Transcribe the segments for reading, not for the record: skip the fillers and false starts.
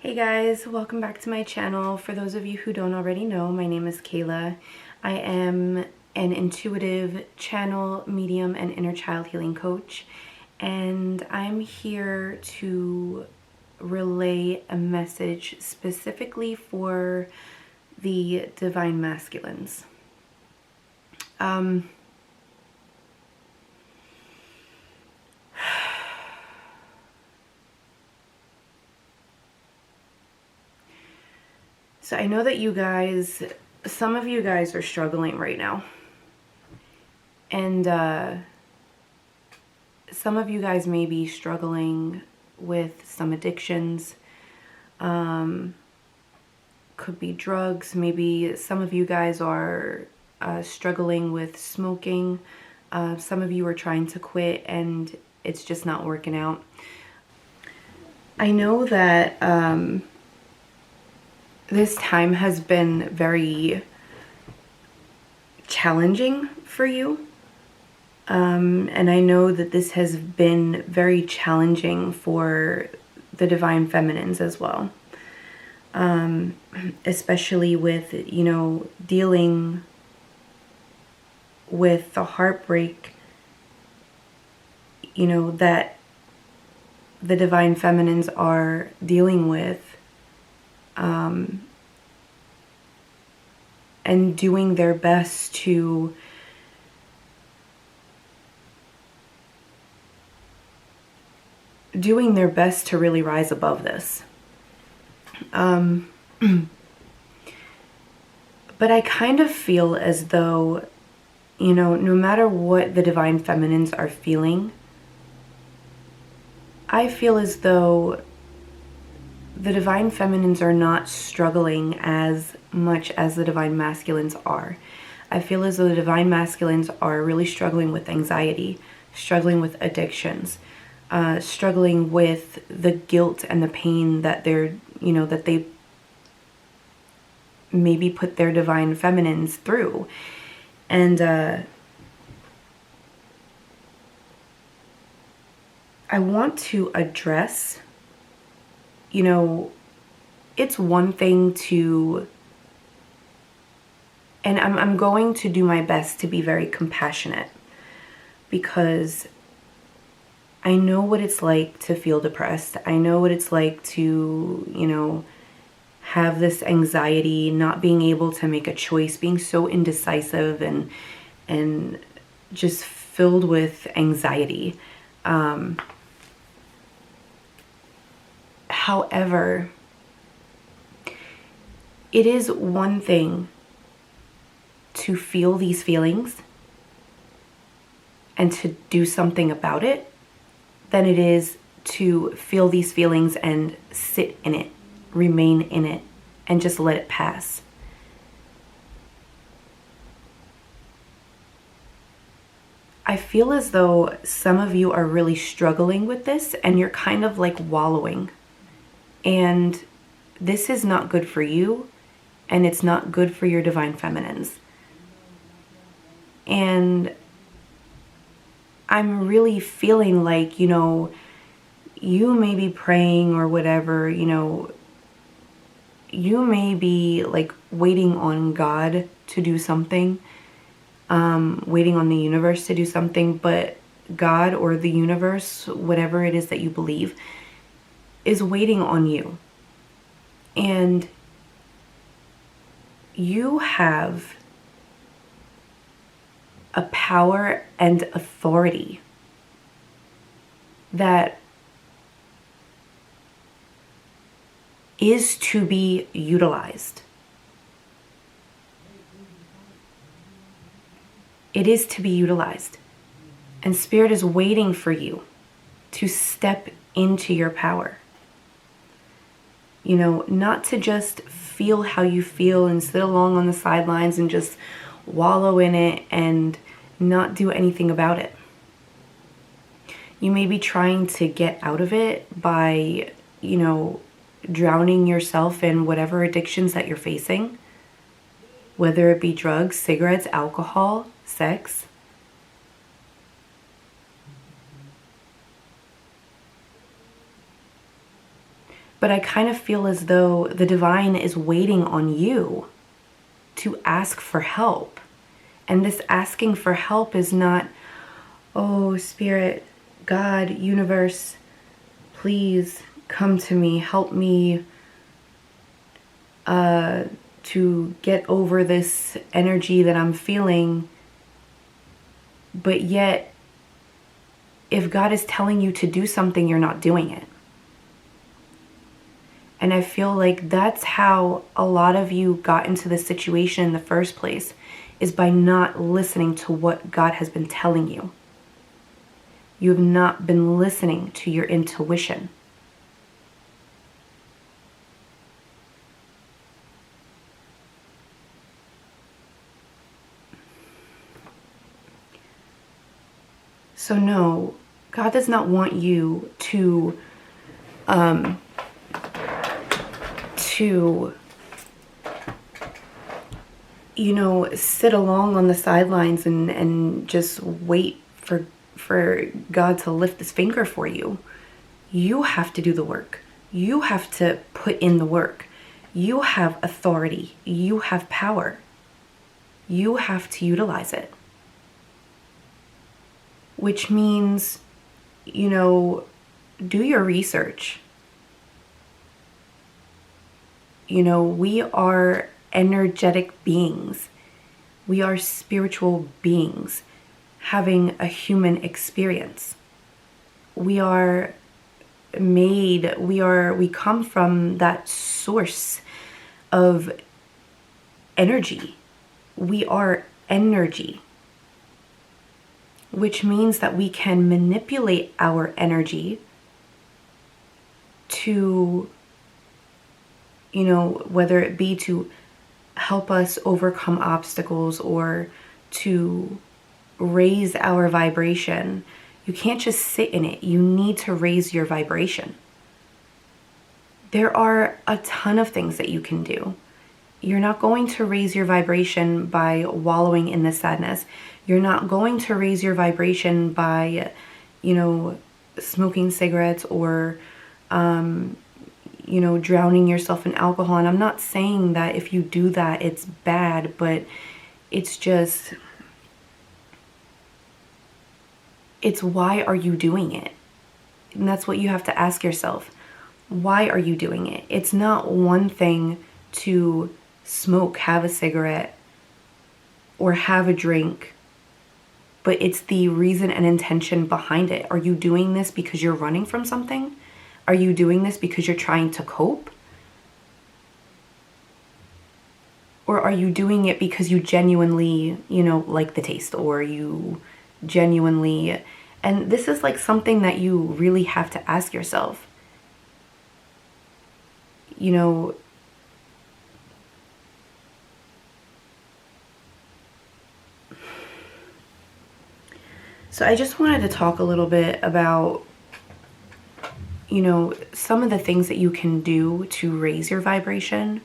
Hey guys, welcome back to my channel. For those of you who don't already know, my name is Kayla. I am an intuitive channel, medium, and inner child healing coach, and I'm here to relay a message specifically for the divine masculines. So I know that some of you guys are struggling right now. And some of you guys may be struggling with some addictions. Could be drugs. Maybe some of you guys are struggling with smoking. Some of you are trying to quit and it's just not working out. I know that this time has been very challenging for you. And I know that this has been very challenging for the divine feminines as well. Especially with, dealing with the heartbreak, that the divine feminines are dealing with. And doing their best to really rise above this. But I kind of feel as though, no matter what the divine feminines are feeling, I feel as though the divine feminines are not struggling as much as the divine masculines are. I feel as though the divine masculines are really struggling with anxiety, struggling with addictions, struggling with the guilt and the pain that that they maybe put their divine feminines through. And I want to address, it's one thing to, and I'm going to do my best to be very compassionate, because I know what it's like to feel depressed. I know what it's like to, have this anxiety, not being able to make a choice, being so indecisive and just filled with anxiety. However, it is one thing to feel these feelings and to do something about it than it is to feel these feelings and sit in it, remain in it, and just let it pass. I feel as though some of you are really struggling with this and you're kind of like wallowing. And this is not good for you, and it's not good for your divine feminines. And I'm really feeling like, you may be praying or whatever, you may be like waiting on God to do something, waiting on the universe to do something, but God or the universe, whatever it is that you believe, is waiting on you. And you have a power and authority that is to be utilized. It is to be utilized. And Spirit is waiting for you to step into your power. Not to just feel how you feel and sit along on the sidelines and just wallow in it and not do anything about it. You may be trying to get out of it by, drowning yourself in whatever addictions that you're facing, whether it be drugs, cigarettes, alcohol, sex. But I kind of feel as though the divine is waiting on you to ask for help. And this asking for help is not, oh, Spirit, God, universe, please come to me, help me to get over this energy that I'm feeling. But yet, if God is telling you to do something, you're not doing it. And I feel like that's how a lot of you got into this situation in the first place, is by not listening to what God has been telling you. You have not been listening to your intuition. So no, God does not want you to you know, sit along on the sidelines and just wait for God to lift his finger for you. You have to do the work. You have to put in the work. You have authority. You have power. You have to utilize it. Which means, you know, do your research. You know, we are energetic beings. We are spiritual beings having a human experience. We come from that source of energy. We are energy, which means that we can manipulate our energy to, you know, whether it be to help us overcome obstacles or to raise our vibration. You can't just sit in it. You need to raise your vibration. There are a ton of things that you can do. You're not going to raise your vibration by wallowing in the sadness. You're not going to raise your vibration by, you know, smoking cigarettes or, you know, drowning yourself in alcohol. And I'm not saying that if you do that, it's bad, but it's just, it's why are you doing it? And that's what you have to ask yourself. Why are you doing it? It's not one thing to smoke, have a cigarette, or have a drink, but it's the reason and intention behind it. Are you doing this because you're running from something? Are you doing this because you're trying to cope? Or are you doing it because you genuinely, you know, like the taste, or you genuinely, and this is like something that you really have to ask yourself. You know, so I just wanted to talk a little bit about, you know, some of the things that you can do to raise your vibration.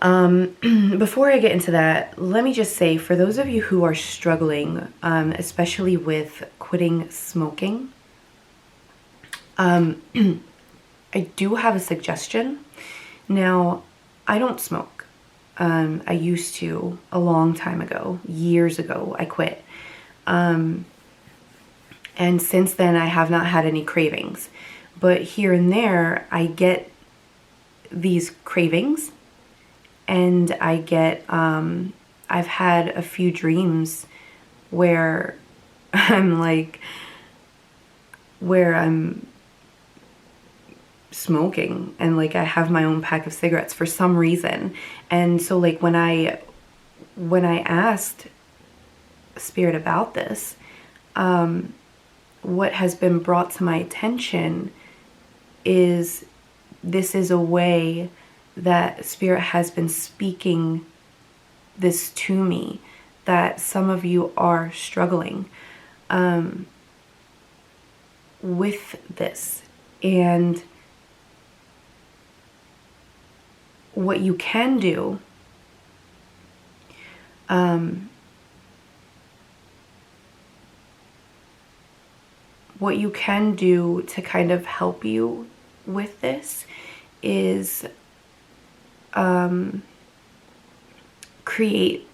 Before I get into that, let me just say, for those of you who are struggling, especially with quitting smoking, I do have a suggestion. Now, I don't smoke. I used to a long time ago, years ago, I quit. And since then, I have not had any cravings. But here and there, I get these cravings, and I get, I've had a few dreams where I'm smoking, and like I have my own pack of cigarettes for some reason. And so like when I asked Spirit about this, what has been brought to my attention is this is a way that Spirit has been speaking this to me, that some of you are struggling with this. And what you can do, to kind of help you with this is create,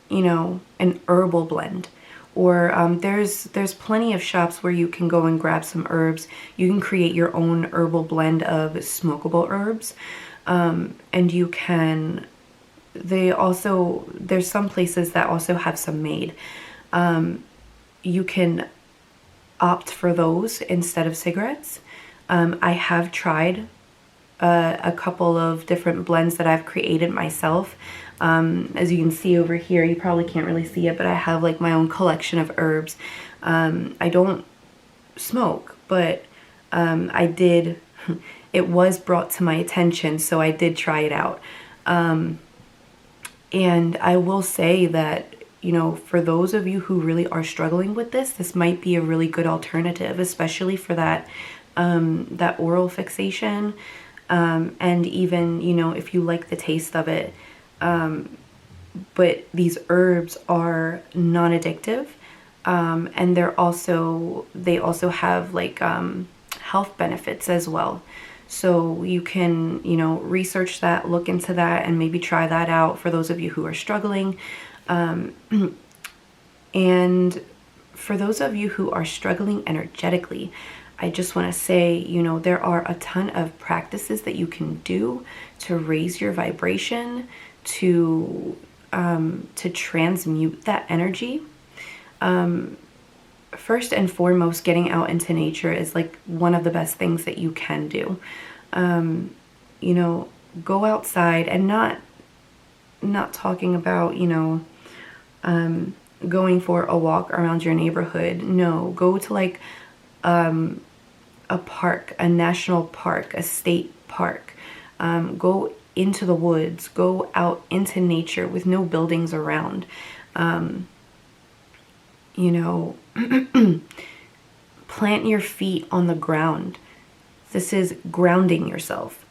you know, an herbal blend. Or there's plenty of shops where you can go and grab some herbs. You can create your own herbal blend of smokable herbs. And you can, there's some places that also have some made. You can opt for those instead of cigarettes. I have tried a couple of different blends that I've created myself. As you can see over here, you probably can't really see it, but I have like my own collection of herbs. I don't smoke, but I did, it was brought to my attention, so I did try it out. And I will say that, you know, for those of you who really are struggling with this might be a really good alternative, especially for that, that oral fixation. And even, you know, if you like the taste of it. But these herbs are non-addictive. And they also have like, health benefits as well. So you can, you know, research that, look into that, and maybe try that out for those of you who are struggling. And for those of you who are struggling energetically, I just want to say, you know, there are a ton of practices that you can do to raise your vibration, to transmute that energy. First and foremost, getting out into nature is like one of the best things that you can do. You know, go outside, and not talking about, you know, going for a walk around your neighborhood. No, go to like a park, a national park, a state park. Go into the woods, go out into nature with no buildings around. You know, plant your feet on the ground. This is grounding yourself.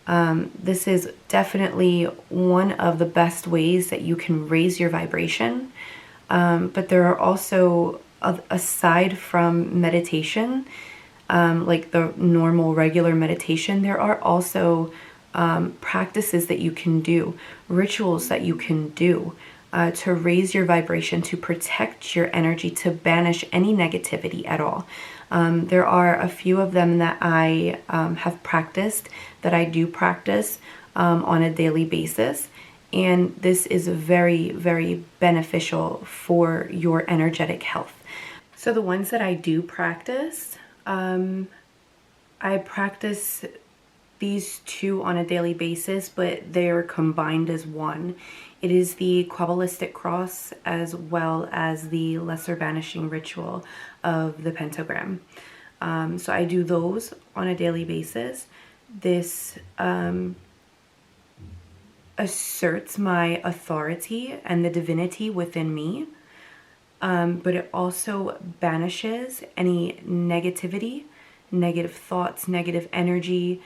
This is definitely one of the best ways that you can raise your vibration. But there are also, aside from meditation, like the normal regular meditation, there are also practices that you can do, rituals that you can do to raise your vibration, to protect your energy, to banish any negativity at all. There are a few of them that I have practiced, that I do practice on a daily basis. And this is very, very beneficial for your energetic health. So the ones that I do practice, I practice these two on a daily basis, but they're combined as one. It is the Qabbalistic cross as well as the lesser banishing ritual of the pentagram. So I do those on a daily basis. This asserts my authority and the divinity within me, but it also banishes any negativity, negative thoughts, negative energy,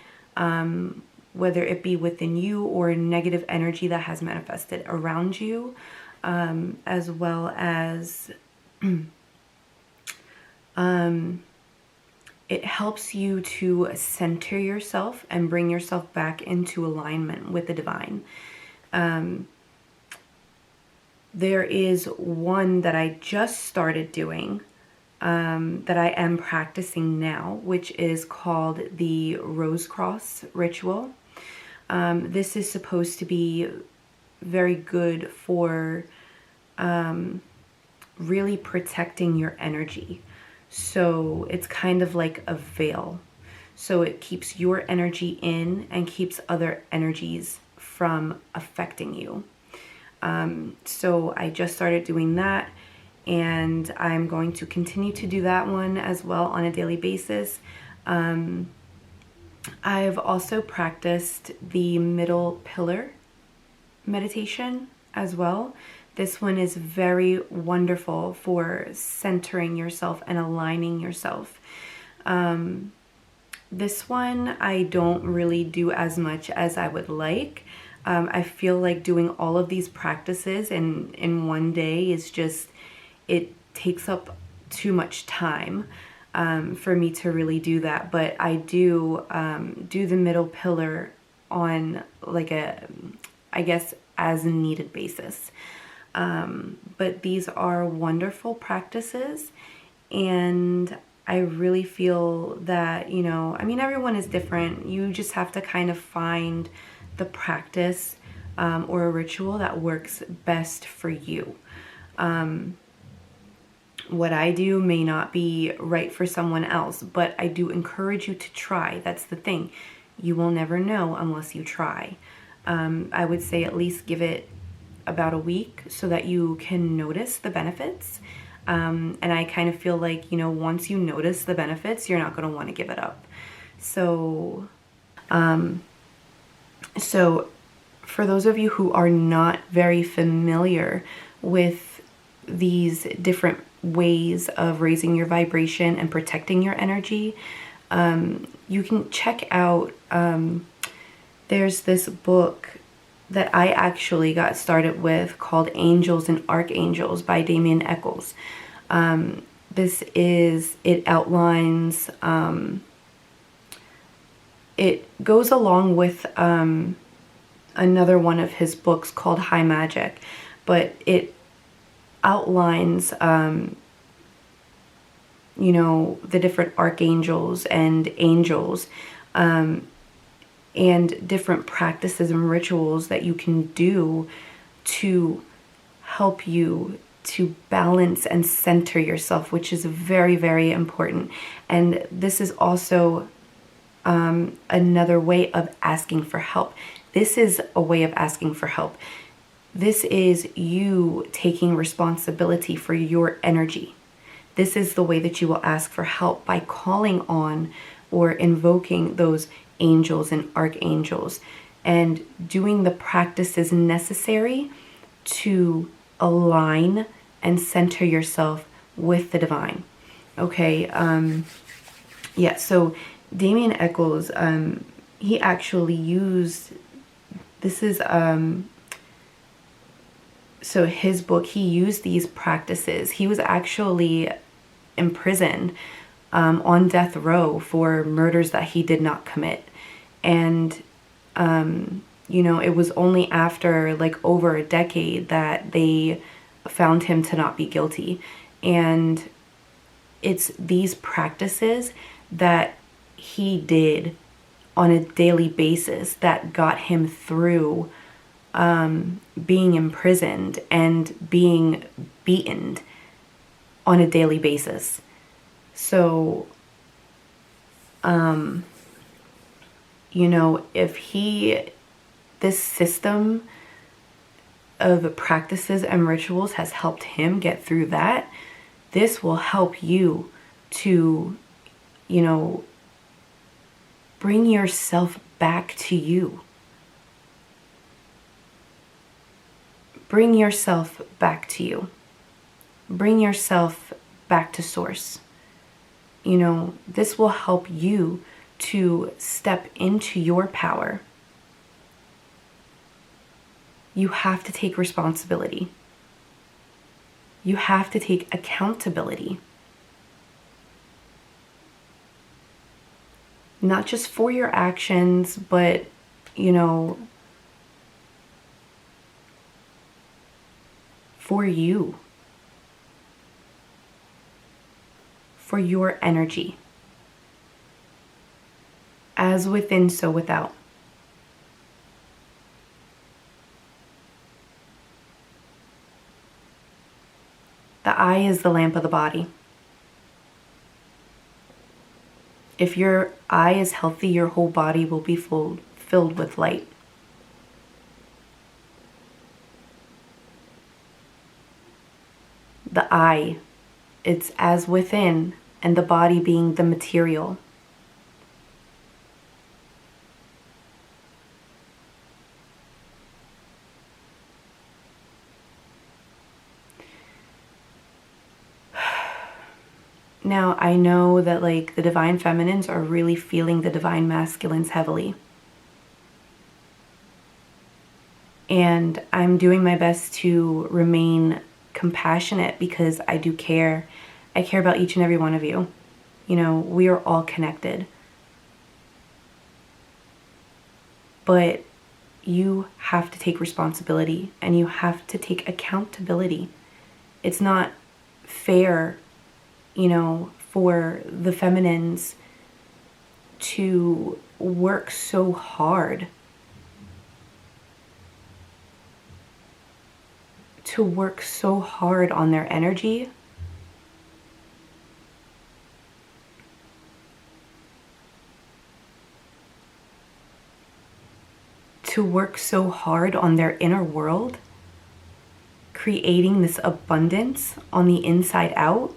whether it be within you or negative energy that has manifested around you, as well as it helps you to center yourself and bring yourself back into alignment with the divine. There is one that I just started doing, that I am practicing now, which is called the Rose Cross ritual. This is supposed to be very good for really protecting your energy. So it's kind of like a veil. So it keeps your energy in and keeps other energies from affecting you. So I just started doing that, and I'm going to continue to do that one as well on a daily basis. I've also practiced the middle pillar meditation as well. This one is very wonderful for centering yourself and aligning yourself. This one I don't really do as much as I would like. I feel like doing all of these practices in one day is just, it takes up too much time. for me to really do that. But I do do the middle pillar on like a, I guess, as needed basis. But these are wonderful practices, and I really feel that, you know, I mean, everyone is different. You just have to kind of find the practice or a ritual that works best for you. What I do may not be right for someone else, but I do encourage you to try. That's the thing. You will never know unless you try. I would say at least give it about a week so that you can notice the benefits. And I kind of feel like, you know, once you notice the benefits, you're not going to want to give it up. So for those of you who are not very familiar with these different ways of raising your vibration and protecting your energy, you can check out, there's this book that I actually got started with called Angels and Archangels by Damien Echols. It outlines, it goes along with another one of his books called High Magic, but it outlines, you know, the different archangels and angels, and different practices and rituals that you can do to help you to balance and center yourself, which is very, very important. And this is also another way of asking for help. This is a way of asking for help. This is you taking responsibility for your energy. This is the way that you will ask for help, by calling on or invoking those angels and archangels and doing the practices necessary to align and center yourself with the divine. Okay, yeah, so Damien Echols, he actually used, this is, so his book, he used these practices. He was actually imprisoned on death row for murders that he did not commit. And, you know, it was only after like over a decade that they found him to not be guilty. And it's these practices that he did on a daily basis that got him through being imprisoned and being beaten on a daily basis. So, you know, this system of practices and rituals has helped him get through that, this will help you to, you know, bring yourself back to you. Bring yourself back to you. Bring yourself back to source. You know, this will help you to step into your power. You have to take responsibility. You have to take accountability. Not just for your actions, but, you know, for you. For your energy. As within, so without. The eye is the lamp of the body. If your eye is healthy, your whole body will be filled with light. The eye, it's as within, and the body being the material. Now, I know that like the divine feminines are really feeling the divine masculines heavily. And I'm doing my best to remain compassionate because I do care. I care about each and every one of you. You know, we are all connected. But you have to take responsibility and you have to take accountability. It's not fair, you know, for the feminines to work so hard, on their energy, to work so hard on their inner world, creating this abundance on the inside out.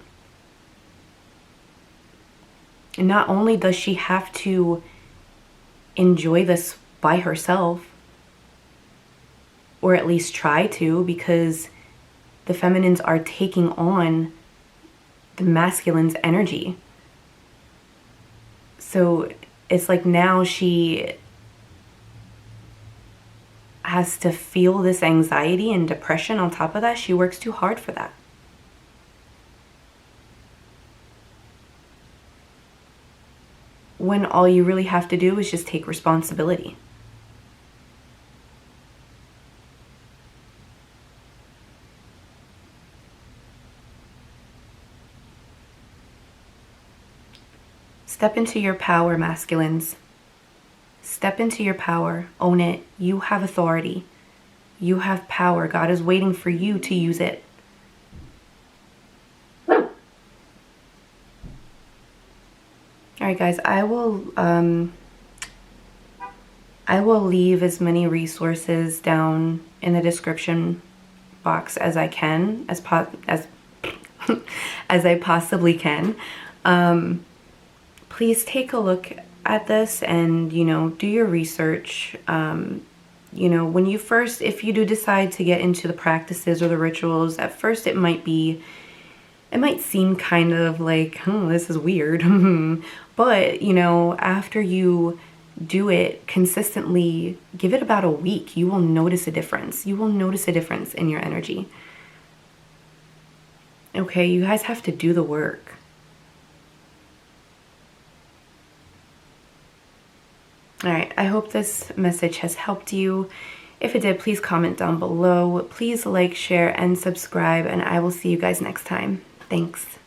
And not only does she have to enjoy this by herself, or at least try to, because the feminines are taking on the masculine's energy. So it's like now she has to feel this anxiety and depression on top of that. She works too hard for that. When all you really have to do is just take responsibility. Step into your power, masculines. Step into your power. Own it. You have authority. You have power. God is waiting for you to use it. All right, guys, I will leave as many resources down in the description box as I can, as I possibly can. Please take a look at this and, you know, do your research. You know, when you first, if you do decide to get into the practices or the rituals, at first it might seem kind of like, oh, this is weird. But, you know, after you do it consistently, give it about a week, you will notice a difference. You will notice a difference in your energy. Okay, you guys have to do the work. All right, I hope this message has helped you. If it did, please comment down below. Please like, share, and subscribe, and I will see you guys next time. Thanks.